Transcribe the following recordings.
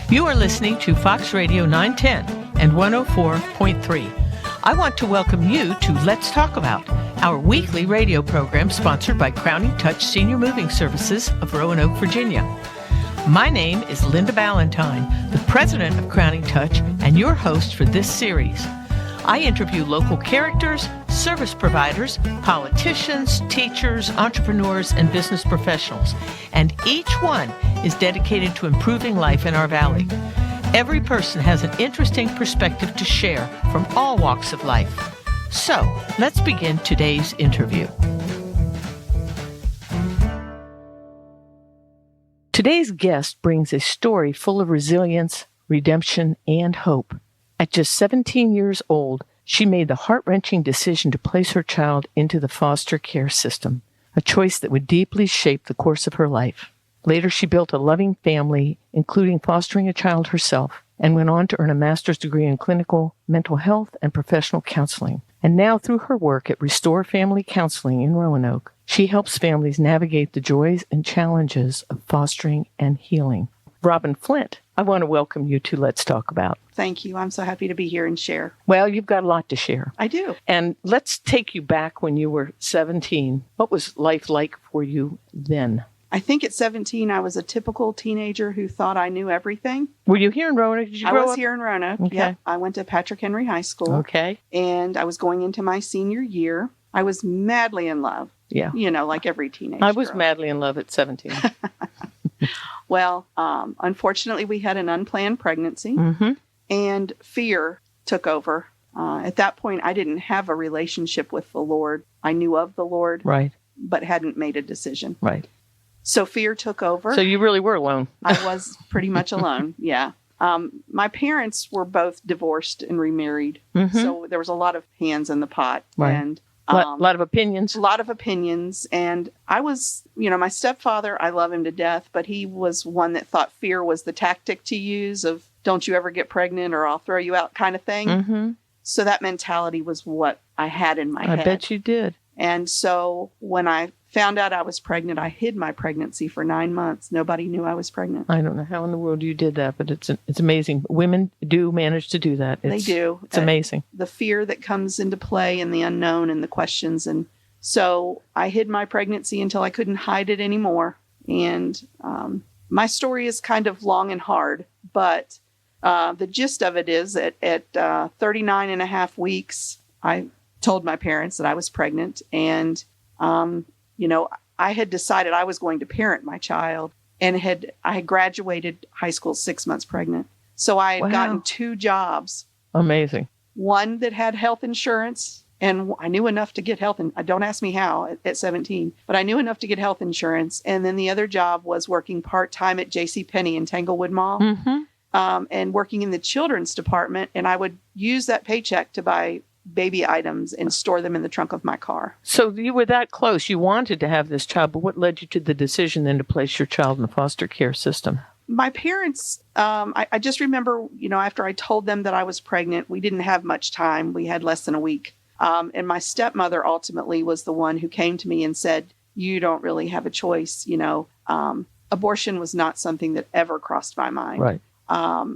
You are listening to Fox Radio 910 and 104.3. I want to welcome you to Let's Talk About, our weekly radio program sponsored by Crowning Touch Senior Moving Services of Roanoke, Virginia. My name is Linda Balentine, the president of Crowning Touch and your host for this series. I interview local characters, service providers, politicians, teachers, entrepreneurs, and business professionals, and each one is dedicated to improving life in our valley. Every person has an interesting perspective to share from all walks of life. So, let's begin today's interview. Today's guest brings a story full of resilience, redemption, and hope. At just 17 years old, she made the heart-wrenching decision to place her child into the foster care system, a choice that would deeply shape the course of her life. Later, she built a loving family, including fostering a child herself, and went on to earn a master's degree in clinical mental health and professional counseling. And now, through her work at Restore Family Counseling in Roanoke, she helps families navigate the joys and challenges of fostering and healing. Robin Flint, I want to welcome you to Let's Talk About. Thank you. I'm so happy to be here and share. Well, you've got a lot to share. I do. And let's take you back when you were 17. What was life like for you then? I think at 17, I was a typical teenager who thought I knew everything. Were you here in Roanoke? Did you grow up? I was here in Roanoke. Okay. Yep. I went to Patrick Henry High School. Okay. And I was going into my senior year. I was madly in love. Yeah. You know, like every teenager. I was madly in love at 17. Well, unfortunately, we had an unplanned pregnancy, and fear took over. At that point, I didn't have a relationship with the Lord. I knew of the Lord, Right. but hadn't made a decision. Right. So fear took over. So you really were alone. I was pretty much alone, yeah. My parents were both divorced and remarried, so there was a lot of hands in the pot. Right. And A lot of opinions. A lot of opinions. And I was, my stepfather, I love him to death, but he was one that thought fear was the tactic to use of don't you ever get pregnant or I'll throw you out kind of thing. So that mentality was what I had in my head. I bet you did. And so when I found out I was pregnant, I hid my pregnancy for 9 months. Nobody knew I was pregnant. I don't know how in the world you did that, but it's amazing. Women do manage to do that. They do. It's amazing. The fear that comes into play and the unknown and the questions. And so I hid my pregnancy until I couldn't hide it anymore. And my story is kind of long and hard, but the gist of it is that at 39 and a half weeks, I told my parents that I was pregnant. And I had decided I was going to parent my child, and I had graduated high school 6 months pregnant. So I had gotten 2 jobs. Amazing. One that had health insurance, and I knew enough to get health. And don't ask me how at 17, but I knew enough to get health insurance. And then the other job was working part-time at JCPenney in Tanglewood Mall, and working in the children's department. And I would use that paycheck to buy baby items and store them in the trunk of my car. So you were that close. You wanted to have this child, but what led you to the decision then to place your child in the foster care system? My parents, I just remember, after I told them that I was pregnant, we didn't have much time. We had less than a week. And my stepmother ultimately was the one who came to me and said, you don't really have a choice. Abortion was not something that ever crossed my mind. Right.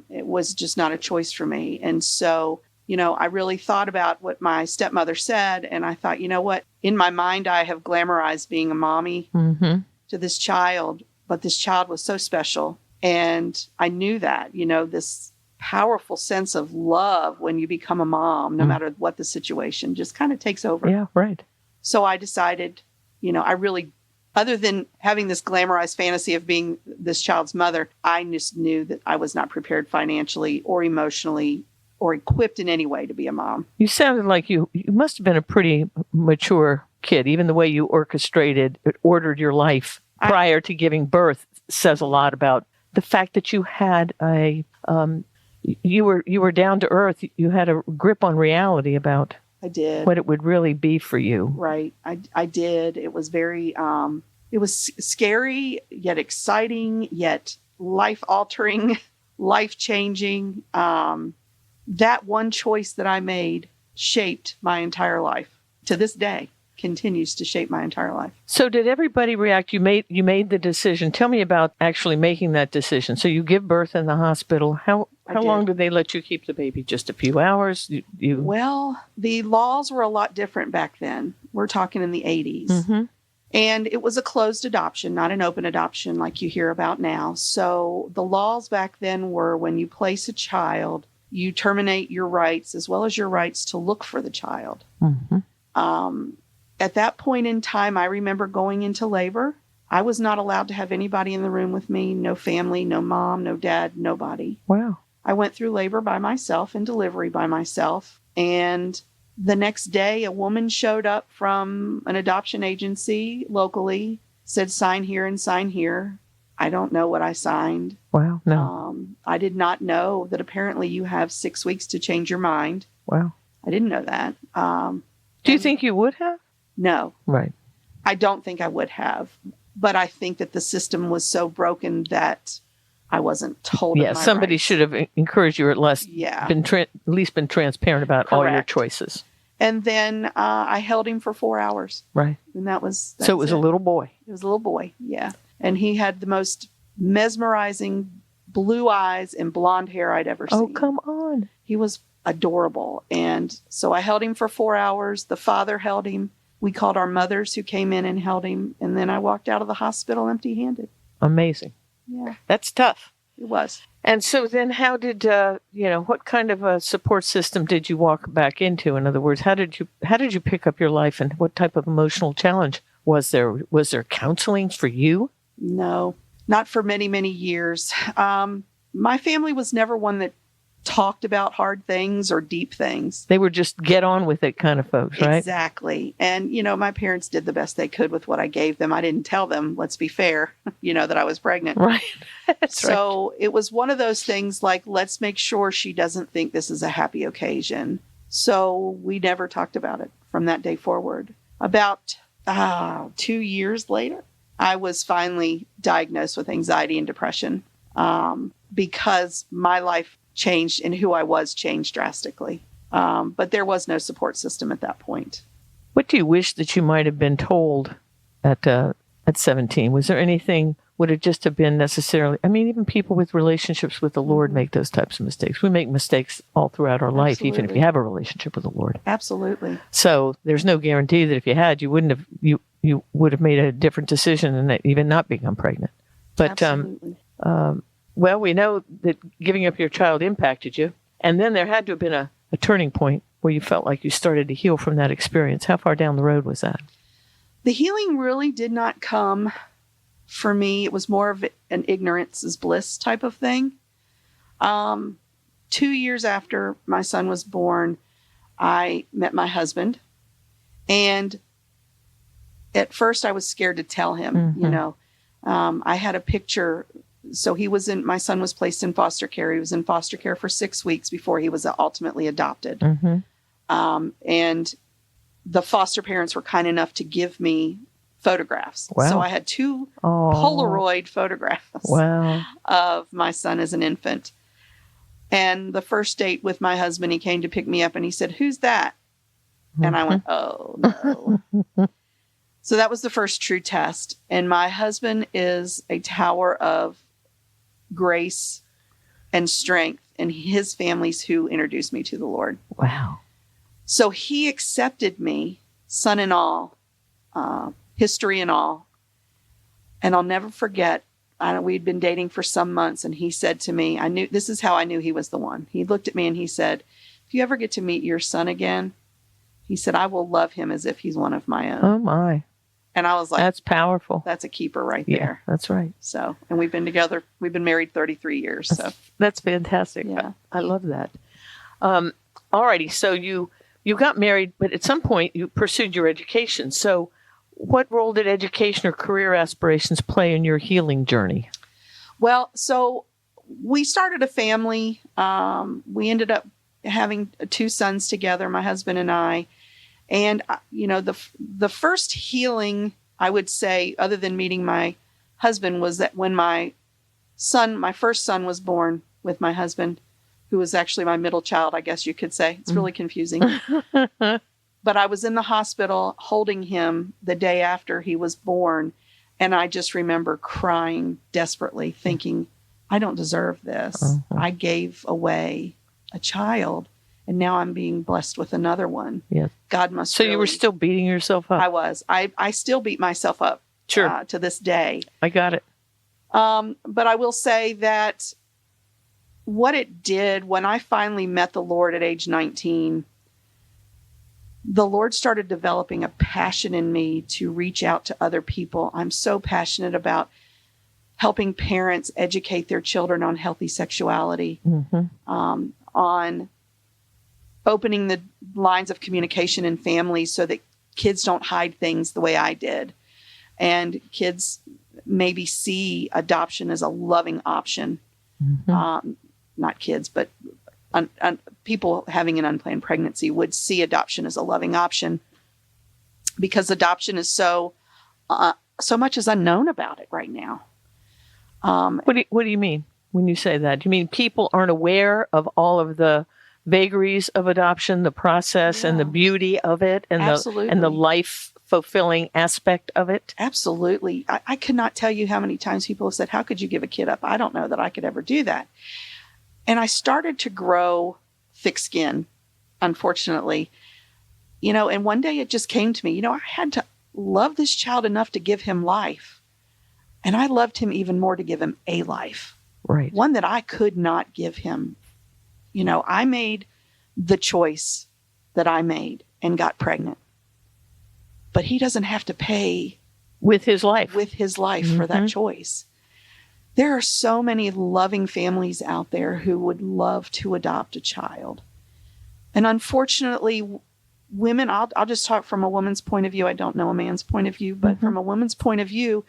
It was just not a choice for me. And so I really thought about what my stepmother said, and I thought, what? In my mind, I have glamorized being a mommy to this child, but this child was so special. And I knew that, this powerful sense of love when you become a mom, no matter what the situation, just kind of takes over. Yeah, right. So I decided, I really, other than having this glamorized fantasy of being this child's mother, I just knew that I was not prepared financially or emotionally or equipped in any way to be a mom. You sounded like you must have been a pretty mature kid. Even the way you ordered your life prior to giving birth says a lot about the fact that you had you were down to earth. You had a grip on reality about I did what it would really be for you. Right. I did. It was very, it was scary, yet exciting, yet life-altering, life-changing. That one choice that I made shaped my entire life to this day. continues to shape my entire life. So did everybody react? You made the decision. Tell me about actually making that decision. So you give birth in the hospital. How long did they let you keep the baby? Just a few hours? Well, the laws were a lot different back then. We're talking in the 80s. Mm-hmm. And it was a closed adoption, not an open adoption like you hear about now. So the laws back then were when you place a child, you terminate your rights as well as your rights to look for the child. Mm-hmm. At that point in time, I remember going into labor. I was not allowed to have anybody in the room with me, no family, no mom, no dad, nobody. Wow. I went through labor by myself and delivery by myself. And the next day, a woman showed up from an adoption agency locally, said, sign here and sign here. I don't know what I signed. Wow. No. I did not know that apparently you have 6 weeks to change your mind. Wow. I didn't know that. Do you think you would have? No. Right. I don't think I would have. But I think that the system was so broken that I wasn't told. Yeah, somebody should have encouraged you, or at least been transparent about all your choices. And then I held him for 4 hours. Right. And that was so. It was a little boy. It was a little boy. Yeah. And he had the most mesmerizing blue eyes and blonde hair I'd ever seen. Oh, come on. He was adorable. And so I held him for 4 hours. The father held him. We called our mothers who came in and held him. And then I walked out of the hospital empty-handed. Amazing. Yeah. That's tough. It was. And so then how did, what kind of a support system did you walk back into? In other words, how did you pick up your life, and what type of emotional challenge was there? Was there counseling for you? No, not for many, many years. My family was never one that talked about hard things or deep things. They were just get on with it kind of folks, right? Exactly. And, my parents did the best they could with what I gave them. I didn't tell them, let's be fair, that I was pregnant. Right. So it was one of those things like, let's make sure she doesn't think this is a happy occasion. So we never talked about it from that day forward. About 2 years later, I was finally diagnosed with anxiety and depression because my life changed and who I was changed drastically. But there was no support system at that point. What do you wish that you might have been told at 17? Was there anything, would it just have been necessarily, even people with relationships with the Lord make those types of mistakes. We make mistakes all throughout our life, even if you have a relationship with the Lord. Absolutely. So there's no guarantee that if you had, you would have made a different decision and even not become pregnant. But, absolutely. Well, we know that giving up your child impacted you. And then there had to have been a turning point where you felt like you started to heal from that experience. How far down the road was that? The healing really did not come for me. It was more of an ignorance is bliss type of thing. 2 years after my son was born, I met my husband. And at first I was scared to tell him, Mm-hmm. I had a picture. So my son was placed in foster care. He was in foster care for 6 weeks before he was ultimately adopted. Mm-hmm. And the foster parents were kind enough to give me photographs. Wow. So I had 2 Polaroid photographs of my son as an infant. And the first date with my husband, he came to pick me up and he said, "Who's that?" Mm-hmm. And I went, "Oh, no." So that was the first true test. And my husband is a tower of grace and strength, and his family's who introduced me to the Lord. Wow. So he accepted me, son and all, history and all. And I'll never forget, we'd been dating for some months, and he said to me, this is how I knew he was the one. He looked at me and he said, "If you ever get to meet your son again," he said, "I will love him as if he's one of my own." Oh, my. And I was like, that's powerful. That's a keeper right yeah, there. That's right. So, and we've been married 33 years. That's fantastic. Yeah. I love that. All righty. So you got married, but at some point you pursued your education. So what role did education or career aspirations play in your healing journey? Well, so we started a family. We ended up having 2 sons together, my husband and I. And, the first healing, I would say, other than meeting my husband, was that when my first son was born with my husband, who was actually my middle child, I guess you could say. It's really confusing. But I was in the hospital holding him the day after he was born. And I just remember crying desperately, thinking, I don't deserve this. Uh-huh. I gave away a child, and now I'm being blessed with another one. Yes. God must. So you were still beating yourself up? I was. I still beat myself up. Sure. To this day. I got it. But I will say that what it did when I finally met the Lord at age 19, the Lord started developing a passion in me to reach out to other people. I'm so passionate about helping parents educate their children on healthy sexuality, on opening the lines of communication in families so that kids don't hide things the way I did. And kids maybe see adoption as a loving option. Not kids, but people having an unplanned pregnancy would see adoption as a loving option, because adoption is so much is unknown about it right now. What do you mean when you say that? Do you mean people aren't aware of all of the vagaries of adoption, the process, and the beauty of it, and the life fulfilling aspect of it? Absolutely. I could not tell you how many times people have said, how could you give a kid up? I don't know that I could ever do that. And I started to grow thick skin, unfortunately. And one day it just came to me, I had to love this child enough to give him life. And I loved him even more to give him a life. Right. One that I could not give him. I made the choice that I made and got pregnant. But he doesn't have to pay with his life for that choice. There are so many loving families out there who would love to adopt a child. And unfortunately, women, I'll just talk from a woman's point of view. I don't know a man's point of view, but from a woman's point of view,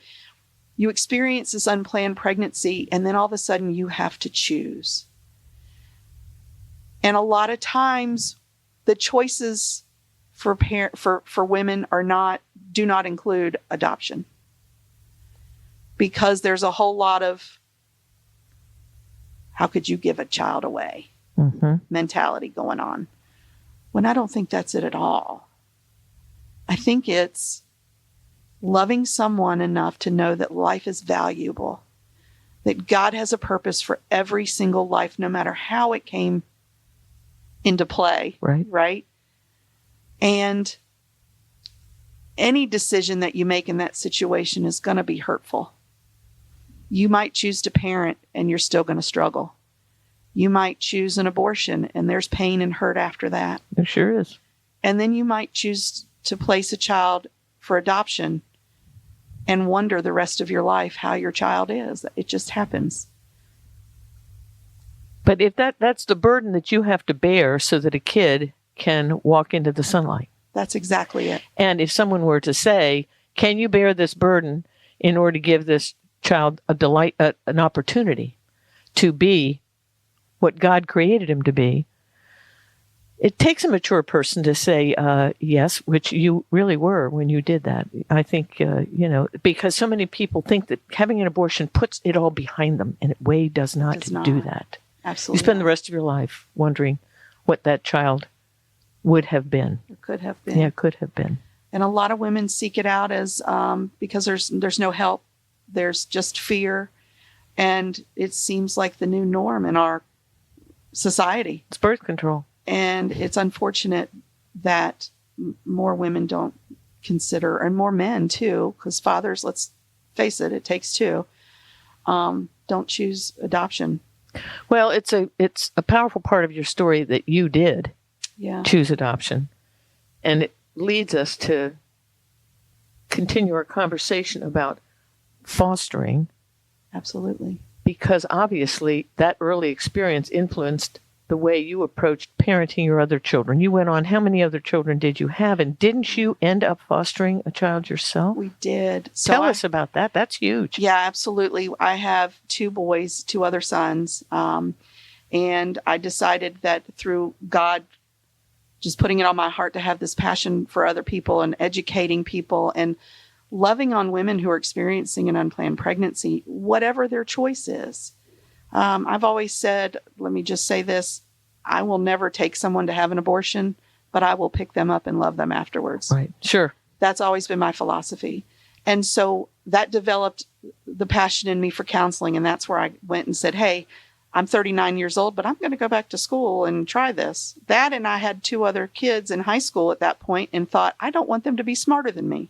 you experience this unplanned pregnancy, and then all of a sudden you have to choose. And a lot of times the choices for women do not include adoption, because there's a whole lot of how could you give a child away mentality going on, when I don't think that's it at all. I think it's loving someone enough to know that life is valuable, that God has a purpose for every single life, no matter how it came into play. Right? And any decision that you make in that situation is going to be hurtful. You might choose to parent and you're still going to struggle. You might choose an abortion and there's pain and hurt after that. There sure is. And then you might choose to place a child for adoption and wonder the rest of your life how your child is. It just happens. But if that's the burden that you have to bear so that a kid can walk into the sunlight. That's exactly it. And if someone were to say, can you bear this burden in order to give this child an opportunity to be what God created him to be, it takes a mature person to say yes, which you really were when you did that. I think, because so many people think that having an abortion puts it all behind them, and it does not do that. Absolutely. You spend the rest of your life wondering what that child would have been. It could have been. Yeah, it could have been. And a lot of women seek it out as because there's no help. There's just fear. And it seems like the new norm in our society. It's birth control. And it's unfortunate that more women don't consider, and more men too, because fathers, let's face it, it takes two, don't choose adoption. Well, it's a powerful part of your story that you did choose adoption. And it leads us to continue our conversation about fostering. Absolutely. Because obviously that early experience influenced the way you approached parenting your other children. You went on, how many other children did you have? And didn't you end up fostering a child yourself? We did. So Tell us about that. That's huge. Yeah, absolutely. I have 2 boys, 2 other sons. And I decided that through God just putting it on my heart to have this passion for other people and educating people and loving on women who are experiencing an unplanned pregnancy, whatever their choice is. I've always said, let me just say this, I will never take someone to have an abortion, but I will pick them up and love them afterwards. Right. Sure. That's always been my philosophy. And so that developed the passion in me for counseling. And that's where I went and said, hey, I'm 39 years old, but I'm going to go back to school and try this. That, and I had 2 other kids in high school at that point and thought, I don't want them to be smarter than me.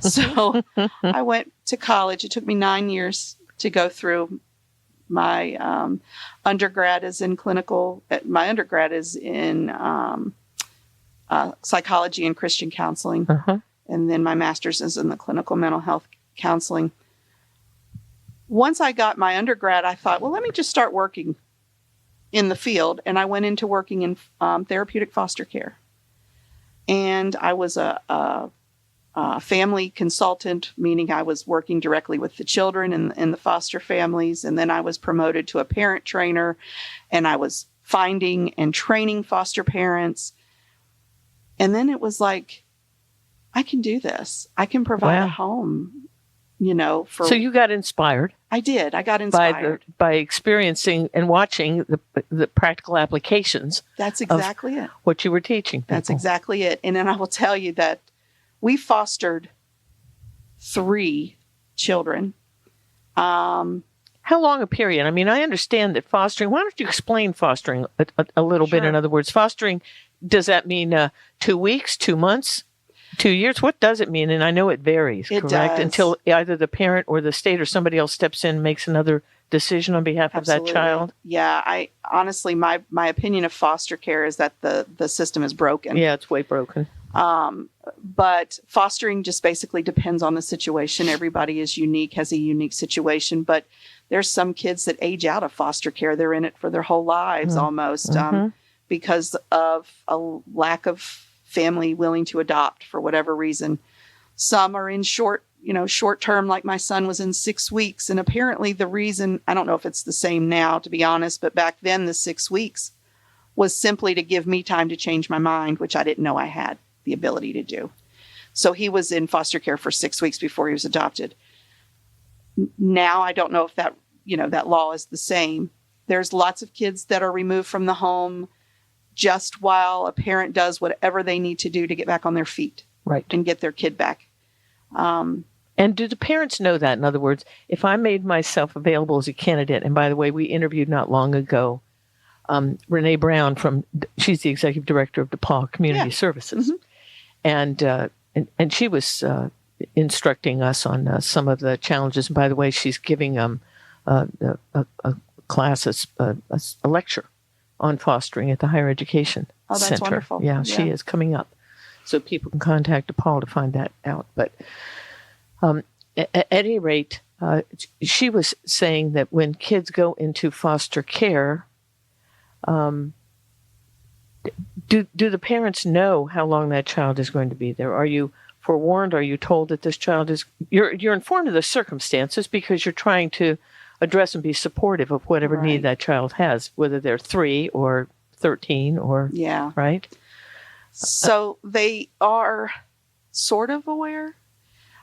So I went to college. It took me 9 years to go through. My undergrad is in psychology and Christian counseling. Uh-huh. And then my master's is in the clinical mental health counseling. Once I got my undergrad, I thought, well, let me just start working in the field. And I went into working in therapeutic foster care. And I was a family consultant, meaning I was working directly with the children and the foster families. And then I was promoted to a parent trainer, and I was finding and training foster parents. And then it was like, I can do this. I can provide a home, So you got inspired. I did. I got inspired. By experiencing and watching the practical applications. That's exactly it. What you were teaching people. That's exactly it. And then I will tell you that we fostered 3 children. How long a period? I mean, I understand that fostering. Why don't you explain fostering a little bit? In other words, fostering, does that mean 2 weeks, 2 months, 2 years? What does it mean? And I know it varies, correct? Does. Until either the parent or the state or somebody else steps in and makes another decision on behalf of that child. Yeah, I honestly, my opinion of foster care is that the system is broken. Yeah, it's way broken. But fostering just basically depends on the situation. Everybody is unique, has a unique situation. But there's some kids that age out of foster care. They're in it for their whole lives almost because of a lack of family willing to adopt for whatever reason. Some are in short term, like my son was in 6 weeks. And apparently the reason, I don't know if it's the same now, to be honest, but back then the 6 weeks was simply to give me time to change my mind, which I didn't know I had the ability to do. So he was in foster care for 6 weeks before he was adopted. Now I don't know if that law is the same. There's lots of kids that are removed from the home just while a parent does whatever they need to do to get back on their feet. Right. And get their kid back. And do the parents know that? In other words, if I made myself available as a candidate, and by the way, we interviewed not long ago Renee Brown she's the executive director of DePaul Community Services. And she was instructing us on some of the challenges. And by the way, she's giving a class, a lecture on fostering at the Higher Education Center. That's wonderful. Yeah, she is coming up. So people can contact DePaul to find that out. But at any rate, she was saying that when kids go into foster care, do the parents know how long that child is going to be there? Are you forewarned? Are you told that this child is... You're informed of the circumstances because you're trying to address and be supportive of whatever need that child has, whether they're 3 or 13 or... Yeah. Right? So they are sort of aware.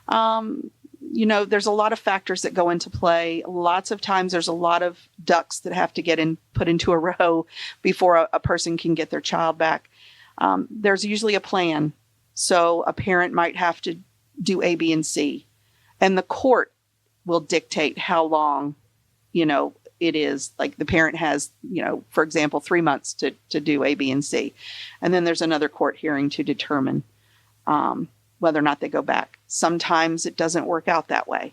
There's a lot of factors that go into play. Lots of times there's a lot of ducks that have to get put into a row before a person can get their child back. There's usually a plan. So a parent might have to do A, B, and C. And the court will dictate how long, it is. Like the parent has, for example, 3 months to do A, B, and C. And then there's another court hearing to determine whether or not they go back. Sometimes it doesn't work out that way.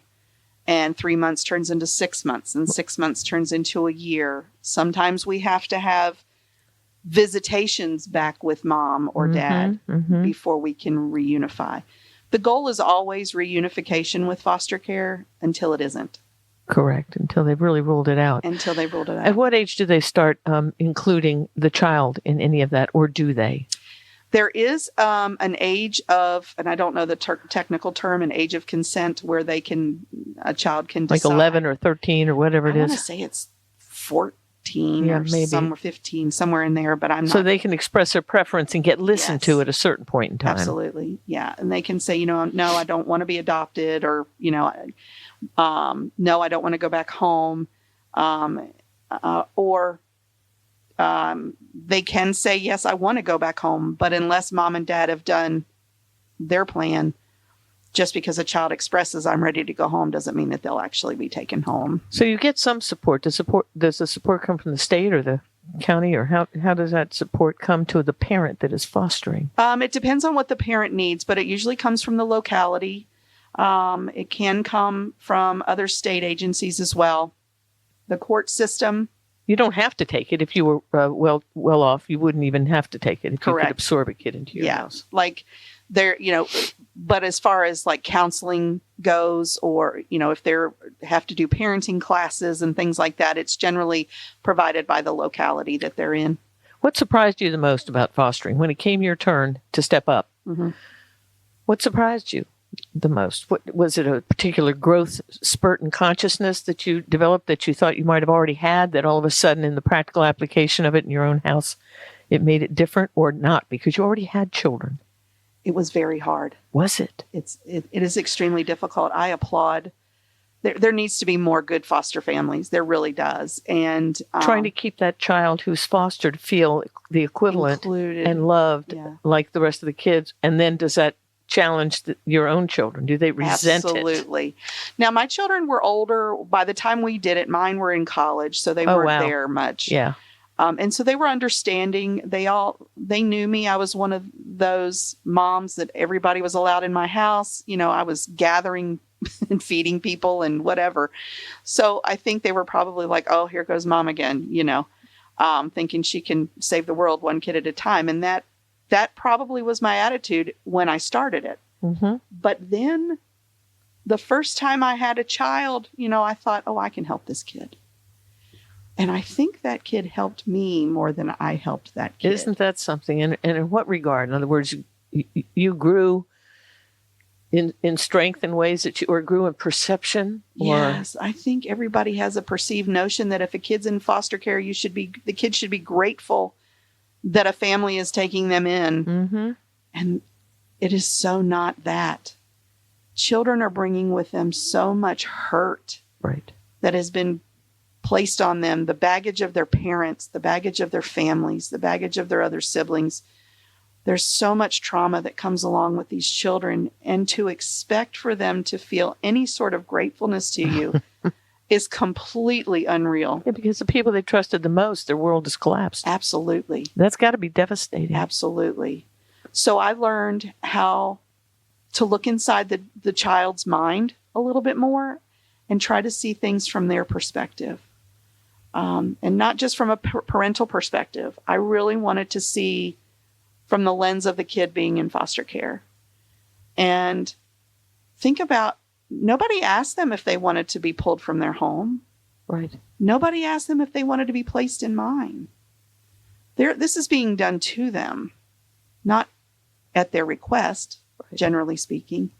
And 3 months turns into 6 months, and 6 months turns into a year. Sometimes we have to have visitations back with mom or dad before we can reunify. The goal is always reunification with foster care until it isn't. Correct, until they've really ruled it out. At what age do they start including the child in any of that, or do they? There is an age of, and I don't know the technical term, an age of consent where a child can decide. Like 11 or 13 or whatever it is. I want to say it's 14 or maybe. Somewhere 15, somewhere in there, but I'm not. So they can express their preference and get listened to at a certain point in time. Absolutely, yeah. And they can say, no, I don't want to be adopted, or, no, I don't want to go back home, or They can say, yes, I want to go back home, but unless mom and dad have done their plan, just because a child expresses I'm ready to go home doesn't mean that they'll actually be taken home. So you get some support. Does the support come from the state or the county, or how does that support come to the parent that is fostering? It depends on what the parent needs, but it usually comes from the locality. It can come from other state agencies as well. The court system. You don't have to take it if you were well off. You wouldn't even have to take it if Correct. You could absorb a kid into your house. Like there, but as far as like counseling goes, or if they have to do parenting classes and things like that, it's generally provided by the locality that they're in. What surprised you the most about fostering when it came your turn to step up? Mm-hmm. What surprised you the most? What was it, a particular growth spurt in consciousness that you developed that you thought you might have already had, that all of a sudden in the practical application of it in your own house, it made it different, or not because you already had children? It was very hard. Was it? It is extremely difficult. I applaud. There needs to be more good foster families. There really does. And trying to keep that child who's fostered feel the equivalent included and loved like the rest of the kids. And then does that challenge your own children? Do they resent it? Absolutely. Now, my children were older. By the time we did it, mine were in college, so they weren't there much. Yeah. And so they were understanding. They knew me. I was one of those moms that everybody was allowed in my house. I was gathering and feeding people and whatever. So I think they were probably like, oh, here goes mom again, thinking she can save the world one kid at a time. And that probably was my attitude when I started it. Mm-hmm. But then the first time I had a child, I thought, oh, I can help this kid. And I think that kid helped me more than I helped that kid. Isn't that something? And in what regard? In other words, you grew in strength in ways that or grew in perception? Yes, I think everybody has a perceived notion that if a kid's in foster care, the kid should be grateful that a family is taking them in. Mm-hmm. And it is so not that. Children are bringing with them so much hurt that has been placed on them, the baggage of their parents, the baggage of their families, the baggage of their other siblings. There's so much trauma that comes along with these children, and to expect for them to feel any sort of gratefulness to you is completely unreal. Yeah, because the people they trusted the most, their world has collapsed. Absolutely. That's got to be devastating. Absolutely. So I learned how to look inside the child's mind a little bit more and try to see things from their perspective. And not just from a parental perspective. I really wanted to see from the lens of the kid being in foster care. And think about, nobody asked them if they wanted to be pulled from their home. Right. Nobody asked them if they wanted to be placed in mine. This is being done to them, not at their request, generally speaking.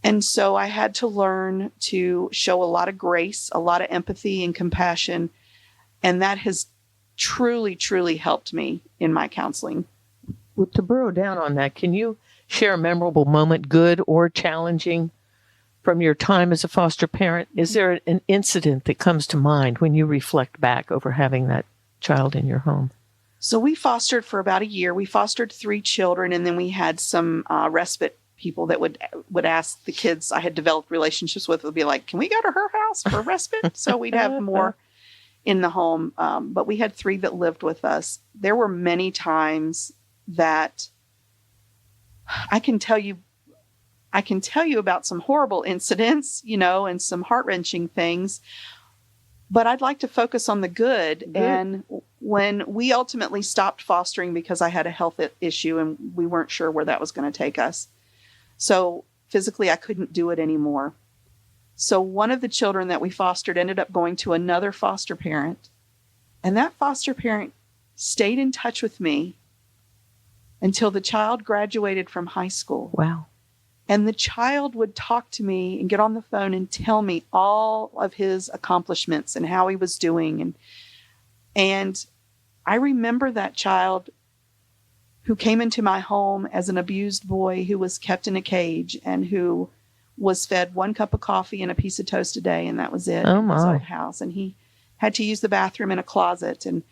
And so I had to learn to show a lot of grace, a lot of empathy and compassion. And that has truly, truly helped me in my counseling. Well, to burrow down on that, can you share a memorable moment, good or challenging, from your time as a foster parent? Is there an incident that comes to mind when you reflect back over having that child in your home? So we fostered for about a year. We fostered 3 children, and then we had some respite people that would ask the kids I had developed relationships with, would be like, can we go to her house for respite? So we'd have more in the home. But we had 3 that lived with us. There were many times that I can tell you about some horrible incidents, and some heart-wrenching things, but I'd like to focus on the good. And when we ultimately stopped fostering because I had a health issue and we weren't sure where that was going to take us. So physically I couldn't do it anymore. So one of the children that we fostered ended up going to another foster parent, and that foster parent stayed in touch with me until the child graduated from high school. Wow. And the child would talk to me and get on the phone and tell me all of his accomplishments and how he was doing. And I remember that child who came into my home as an abused boy who was kept in a cage and who was fed 1 cup of coffee and a piece of toast a day, and that was it. Oh, in his my. old house. And he had to use the bathroom in a closet. And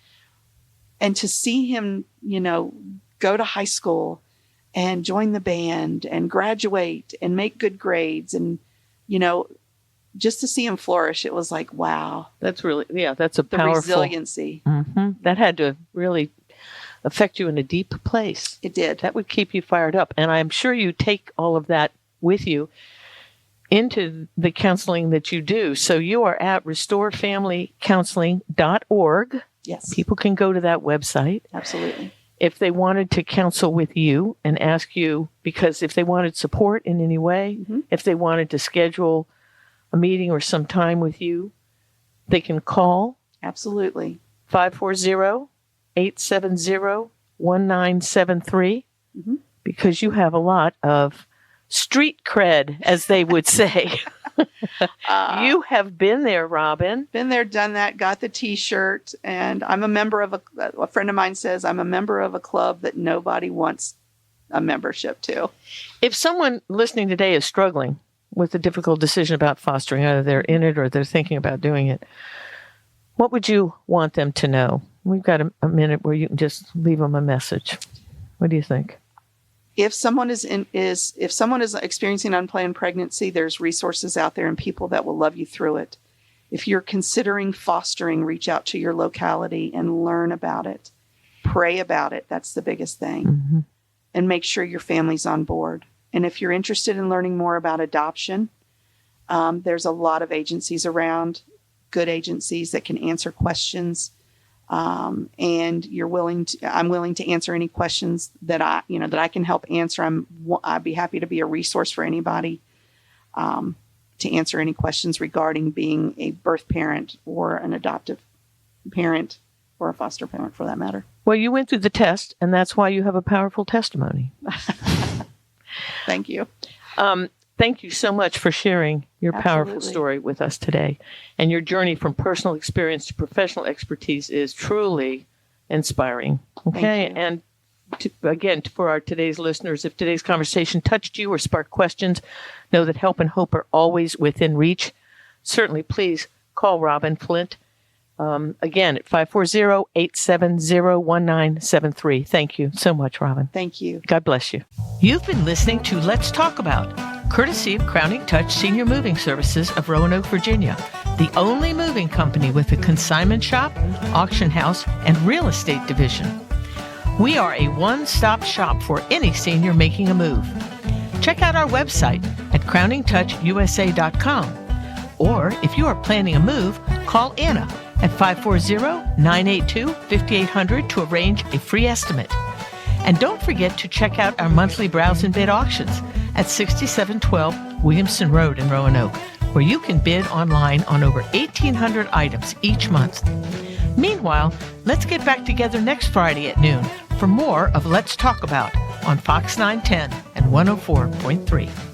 And to see him, go to high school and join the band and graduate and make good grades and, just to see him flourish, it was like, wow. That's really, that's a powerful. The resiliency. Mm-hmm. That had to really affect you in a deep place. It did. That would keep you fired up. And I'm sure you take all of that with you into the counseling that you do. So you are at restorefamilycounseling.org. Yes. People can go to that website. Absolutely. If they wanted to counsel with you and ask you, because if they wanted support in any way, if they wanted to schedule a meeting or some time with you, they can call. Absolutely. 540-870-1973, because you have a lot of street cred, as they would say. You have been there, Robin. Been there, done that, got the T-shirt, and I'm a member of a friend of mine says, I'm a member of a club that nobody wants a membership to. If someone listening today is struggling with a difficult decision about fostering, either they're in it or they're thinking about doing it, what would you want them to know? We've got a minute where you can just leave them a message. What do you think? If someone is experiencing unplanned pregnancy, there's resources out there and people that will love you through it. If you're considering fostering, reach out to your locality and learn about it. Pray about it. That's the biggest thing. And make sure your family's on board. And if you're interested in learning more about adoption, there's a lot of agencies around, good agencies that can answer questions. And I'm willing to answer any questions that I can help answer. I'd be happy to be a resource for anybody, to answer any questions regarding being a birth parent or an adoptive parent or a foster parent for that matter. Well, you went through the test, and that's why you have a powerful testimony. Thank you. Thank you so much for sharing your powerful story with us today. And your journey from personal experience to professional expertise is truly inspiring. Okay. And again, for today's listeners, if today's conversation touched you or sparked questions, know that help and hope are always within reach. Certainly, please call Robin Flint. Again, at 540-870-1973. Thank you so much, Robin. Thank you. God bless you. You've been listening to Let's Talk About, courtesy of Crowning Touch Senior Moving Services of Roanoke, Virginia, the only moving company with a consignment shop, auction house, and real estate division. We are a one-stop shop for any senior making a move. Check out our website at crowningtouchusa.com. Or if you are planning a move, call Anna at 540-982-5800 to arrange a free estimate. And don't forget to check out our monthly browse and bid auctions at 6712 Williamson Road in Roanoke, where you can bid online on over 1,800 items each month. Meanwhile, let's get back together next Friday at noon for more of Let's Talk About on Fox 910 and 104.3.